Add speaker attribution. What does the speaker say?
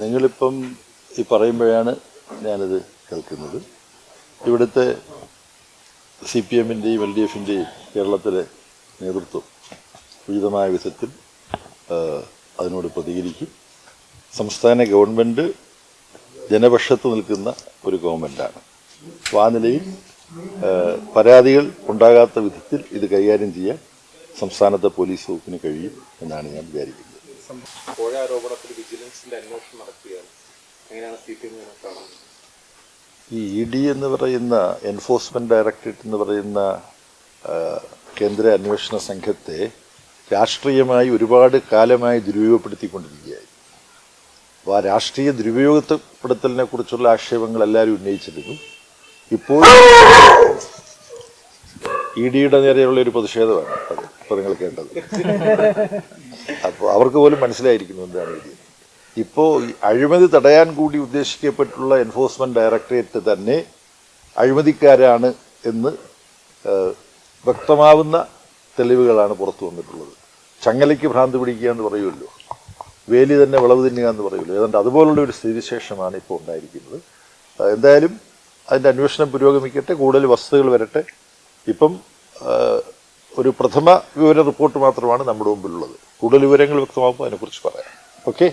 Speaker 1: നിങ്ങളിപ്പം ഈ പറയുമ്പോഴാണ് ഞാനത് കേൾക്കുന്നത്. ഇവിടുത്തെ CPM-ൻ്റെയും LDF-ൻ്റെയും കേരളത്തിലെ നേതൃത്വം ഉചിതമായ വിധത്തിൽ അതിനോട് പ്രതികരിക്കും. സംസ്ഥാന ഗവൺമെൻറ് ജനപക്ഷത്ത് നിൽക്കുന്ന ഒരു ഗവൺമെൻറ്റാണ്. അപ്പോൾ ആ നിലയിൽ പരാതികൾ ഉണ്ടാകാത്ത വിധത്തിൽ ഇത് കൈകാര്യം ചെയ്യാൻ സംസ്ഥാനത്തെ പോലീസ് വകുപ്പിന് കഴിയും എന്നാണ് ഞാൻ വിചാരിക്കുന്നത്. ഈ ED എന്ന് പറയുന്ന എൻഫോഴ്സ്മെന്റ് ഡയറക്ടറേറ്റ് എന്ന് പറയുന്ന കേന്ദ്ര അന്വേഷണ സംഘത്തെ രാഷ്ട്രീയമായി ഒരുപാട് കാലമായി ദുരുപയോഗപ്പെടുത്തിക്കൊണ്ടിരിക്കുകയായി. അപ്പോൾ ആ രാഷ്ട്രീയ ദുരുപയോഗപ്പെടുത്തലിനെ കുറിച്ചുള്ള ആക്ഷേപങ്ങൾ എല്ലാവരും ഉന്നയിച്ചിരുന്നു. ഇപ്പോൾ EDയുടെ നേരെയുള്ള ഒരു പ്രതിഷേധമാണ് അത് ഇപ്പോൾ നിങ്ങൾ കേട്ടത്. അപ്പോൾ അവർക്ക് പോലും മനസ്സിലായിരിക്കുന്നു എന്താണ് ED. ഇപ്പോൾ അഴിമതി തടയാൻ കൂടി ഉദ്ദേശിക്കപ്പെട്ടുള്ള എൻഫോഴ്സ്മെന്റ് ഡയറക്ടറേറ്റ് തന്നെ അഴിമതിക്കാരാണ് എന്ന് വ്യക്തമാവുന്ന തെളിവുകളാണ് പുറത്തു വന്നിട്ടുള്ളത്. ചങ്ങലയ്ക്ക് ഭ്രാന്ത് പിടിക്കുക എന്ന് പറയുമല്ലോ, വേലി തന്നെ വിളവ് തിന്നുക എന്ന് പറയുമല്ലോ, ഏതാണ്ട് അതുപോലുള്ള ഒരു സ്ഥിതിവിശേഷമാണ് ഇപ്പോൾ ഉണ്ടായിരിക്കുന്നത്. എന്തായാലും അതിൻ്റെ അന്വേഷണം പുരോഗമിക്കട്ടെ, കൂടുതൽ വസ്തുതകൾ വരട്ടെ. ഇപ്പം ഒരു പ്രഥമ വിവര റിപ്പോർട്ട് മാത്രമാണ് നമ്മുടെ മുമ്പിലുള്ളത്. കൂടുതൽ വിവരങ്ങൾ വ്യക്തമാകുമ്പോൾ അതിനെക്കുറിച്ച് പറയാം. ഓക്കെ.